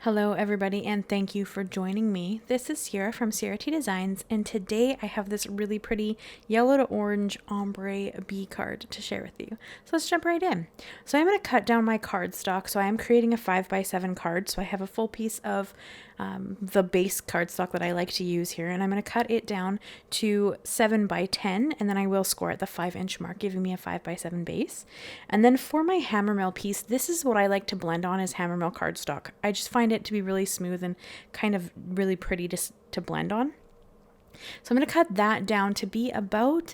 Hello everybody and thank you for joining me. This is Ciara from Ciara T Designs and today I have this really pretty yellow to orange ombre bee card to share with you. So let's jump right in. So I'm going to cut down my cardstock. So I am creating a 5x7 card. So I have a full piece of the base cardstock that I like to use here, and I'm going to cut it down to 7x10, and then I will score at the 5-inch mark, giving me a 5x7 base. And then for my HammerMill piece, this is what I like to blend on is HammerMill cardstock. I just find it to be really smooth and kind of really pretty to blend on. So I'm going to cut that down to be about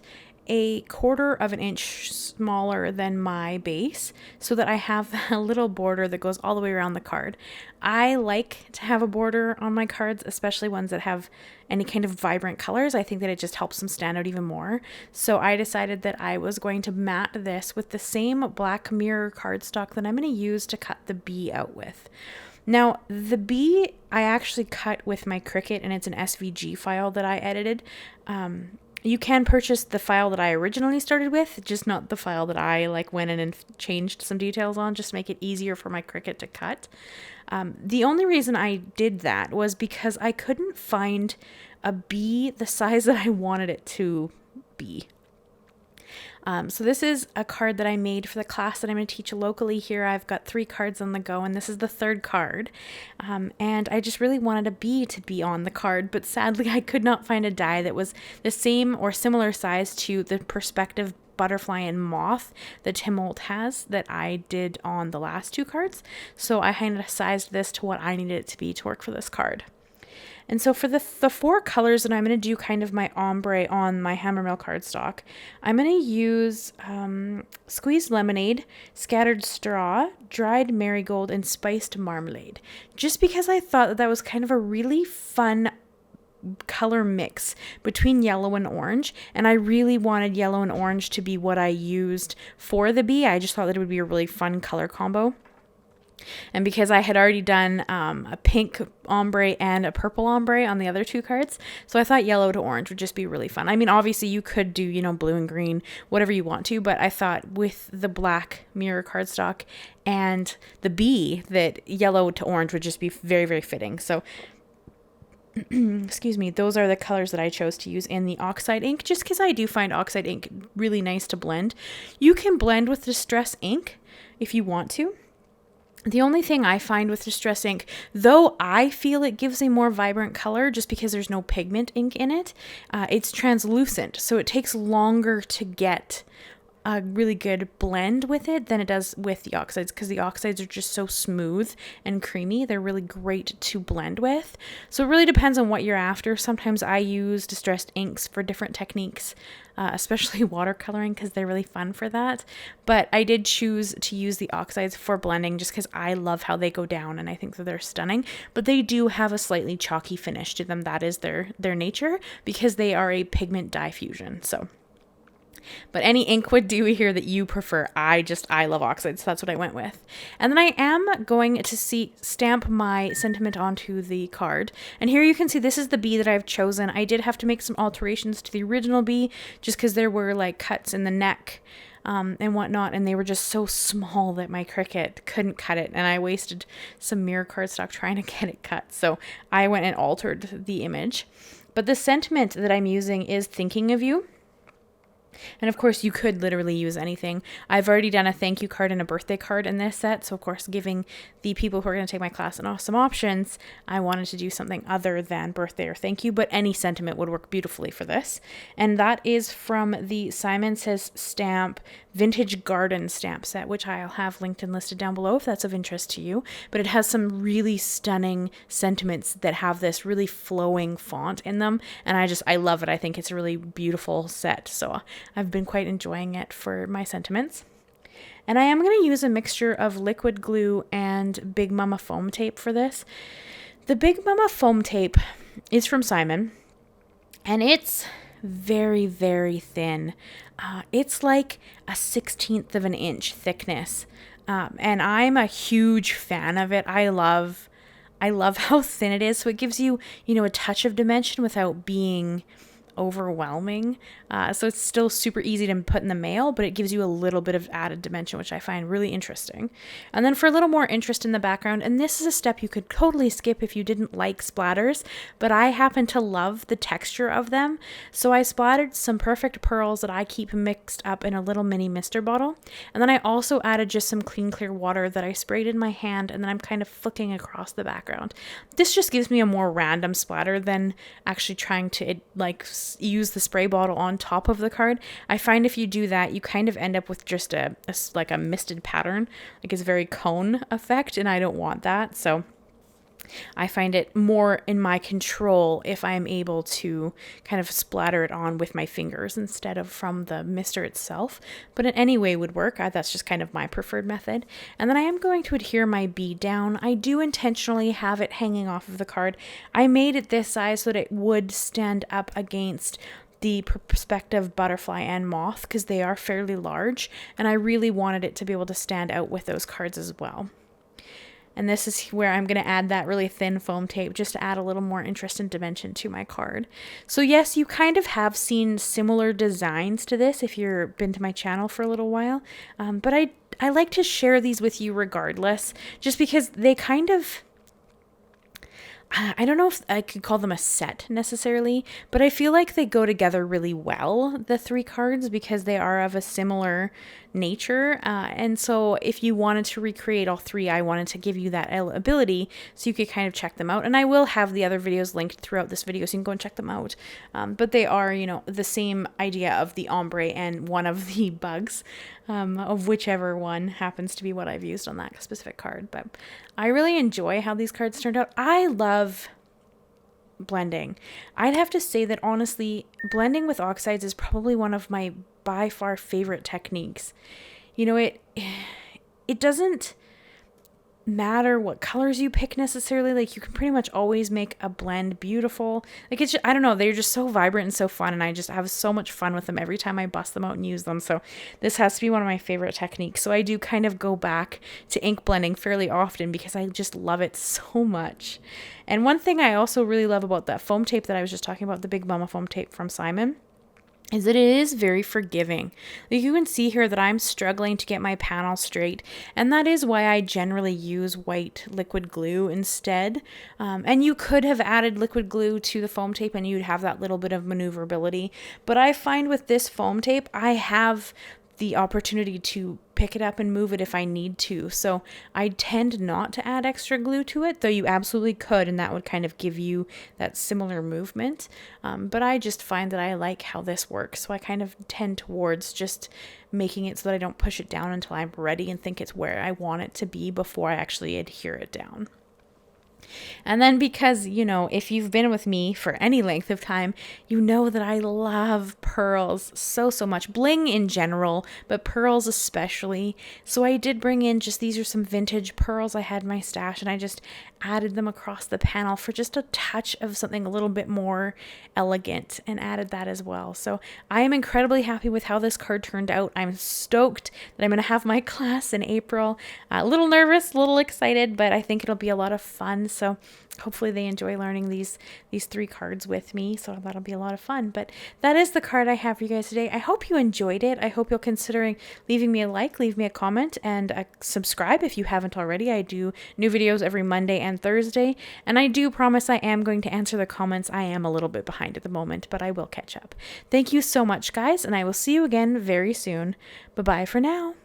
a 1/4 of an inch smaller than my base so that I have a little border that goes all the way around the card. I like to have a border on my cards, especially ones that have any kind of vibrant colors. I think that it just helps them stand out even more. So I decided that I was going to mat this with the same black mirror cardstock that I'm going to use to cut the bee out with. Now, the bee I actually cut with my Cricut, and it's an SVG file that I edited. You can purchase the file that I originally started with, just not the file that I went in and changed some details on, just to make it easier for my Cricut to cut. The only reason I did that was because I couldn't find a bee the size that I wanted it to be. So this is a card that I made for the class that I'm going to teach locally here. I've got 3 cards on the go, and this is the 3rd card. And I just really wanted a bee to be on the card, but sadly I could not find a die that was the same or similar size to the perspective butterfly and moth that Tim Holt has that I did on the last 2 cards. So I kind of sized this to what I needed it to be to work for this card. And so for the 4 colors that I'm going to do kind of my ombre on my HammerMill cardstock, I'm going to use squeezed lemonade, scattered straw, dried marigold, and spiced marmalade. Just because I thought that was kind of a really fun color mix between yellow and orange, and I really wanted yellow and orange to be what I used for the bee. I just thought that it would be a really fun color combo. And because I had already done a pink ombre and a purple ombre on the other 2 cards, so I thought yellow to orange would just be really fun. I mean, obviously you could do, blue and green, whatever you want to, but I thought with the black mirror cardstock and the bee that yellow to orange would just be very, very fitting. So excuse me, those are the colors that I chose to use in the Oxide ink, just because I do find Oxide ink really nice to blend. You can blend with Distress ink if you want to. The only thing I find with Distress ink, though I feel it gives a more vibrant color just because there's no pigment ink in it, it's translucent, so it takes longer to get a really good blend with it than it does with the oxides, because the oxides are just so smooth and creamy. They're really great to blend with. So it really depends on what you're after. Sometimes I use distressed inks for different techniques, especially watercoloring, because they're really fun for that. But I did choose to use the oxides for blending just because I love how they go down and I think that they're stunning. But they do have a slightly chalky finish to them. That is their nature, because they are a pigment dye fusion. But any ink would do here that you prefer. I love oxides, so that's what I went with. And then I am going to stamp my sentiment onto the card. And here you can see this is the bee that I've chosen. I did have to make some alterations to the original bee just because there were cuts in the neck and whatnot, and they were just so small that my Cricut couldn't cut it, and I wasted some mirror cardstock trying to get it cut. So I went and altered the image. But the sentiment that I'm using is Thinking of You. And of course, you could literally use anything. I've already done a thank you card and a birthday card in this set. So of course, giving the people who are going to take my class some options, I wanted to do something other than birthday or thank you, but any sentiment would work beautifully for this. And that is from the Simon Says Stamp Vintage Garden stamp set, which I'll have linked and listed down below if that's of interest to you. But it has some really stunning sentiments that have this really flowing font in them. And I love it. I think it's a really beautiful set. So I've been quite enjoying it for my sentiments. And I am going to use a mixture of liquid glue and Big Mama foam tape for this. The Big Mama foam tape is from Simon, and it's very, very thin. It's like a 1/16 of an inch thickness. And I'm a huge fan of it. I love how thin it is. So it gives you, a touch of dimension without being overwhelming. So it's still super easy to put in the mail, but it gives you a little bit of added dimension, which I find really interesting. And then for a little more interest in the background, and this is a step you could totally skip if you didn't like splatters, but I happen to love the texture of them. So I splattered some perfect pearls that I keep mixed up in a little mini mister bottle. And then I also added just some clean, clear water that I sprayed in my hand, and then I'm kind of flicking across the background. This just gives me a more random splatter than actually trying to use the spray bottle on top of the card. I find if you do that, you kind of end up with just a misted pattern. Like it's very cone effect, and I don't want that. So I find it more in my control if I'm able to kind of splatter it on with my fingers instead of from the mister itself. But in any way would work. That's just kind of my preferred method. And then I am going to adhere my bead down. I do intentionally have it hanging off of the card. I made it this size so that it would stand up against the perspective butterfly and moth because they are fairly large, and I really wanted it to be able to stand out with those cards as well. And this is where I'm going to add that really thin foam tape just to add a little more interest and dimension to my card. So yes, you kind of have seen similar designs to this if you've been to my channel for a little while, but I like to share these with you regardless, just because they kind of, I don't know if I could call them a set necessarily, but I feel like they go together really well, the three cards, because they are of a similar nature. And so if you wanted to recreate all three, I wanted to give you that ability so you could kind of check them out. And I will have the other videos linked throughout this video so you can go and check them out. But they are, the same idea of the ombre and one of the bugs, of whichever one happens to be what I've used on that specific card. But I really enjoy how these cards turned out. I love blending. I'd have to say that honestly, blending with oxides is probably one of my by far favorite techniques. It doesn't matter what colors you pick necessarily. Like, you can pretty much always make a blend beautiful. Like, it's just, I don't know, they're just so vibrant and so fun, and I just have so much fun with them every time I bust them out and use them. So this has to be one of my favorite techniques. So I do kind of go back to ink blending fairly often because I just love it so much. And one thing I also really love about that foam tape that I was just talking about, the Big Mama foam tape from Simon, is that it is very forgiving. Like, you can see here that I'm struggling to get my panel straight, and that is why I generally use white liquid glue instead. And you could have added liquid glue to the foam tape and you'd have that little bit of maneuverability. But I find with this foam tape, I have the opportunity to pick it up and move it if I need to. So I tend not to add extra glue to it, though you absolutely could, and that would kind of give you that similar movement. But I just find that I like how this works. So I kind of tend towards just making it so that I don't push it down until I'm ready and think it's where I want it to be before I actually adhere it down. And then because, if you've been with me for any length of time, you know that I love pearls so much. Bling in general, but pearls especially. So I did bring in these are some vintage pearls I had in my stash, and I just added them across the panel for just a touch of something a little bit more elegant, and added that as well. So I am incredibly happy with how this card turned out. I'm stoked that I'm going to have my class in April. A little nervous, a little excited, but I think it'll be a lot of fun. So hopefully they enjoy learning these three cards with me. So that'll be a lot of fun. But that is the card I have for you guys today. I hope you enjoyed it. I hope you'll consider leaving me a like, leave me a comment, and subscribe if you haven't already. I do new videos every Monday and Thursday, and I do promise I am going to answer the comments. I am a little bit behind at the moment, but I will catch up. Thank you so much, guys, and I will see you again very soon. Bye-bye for now.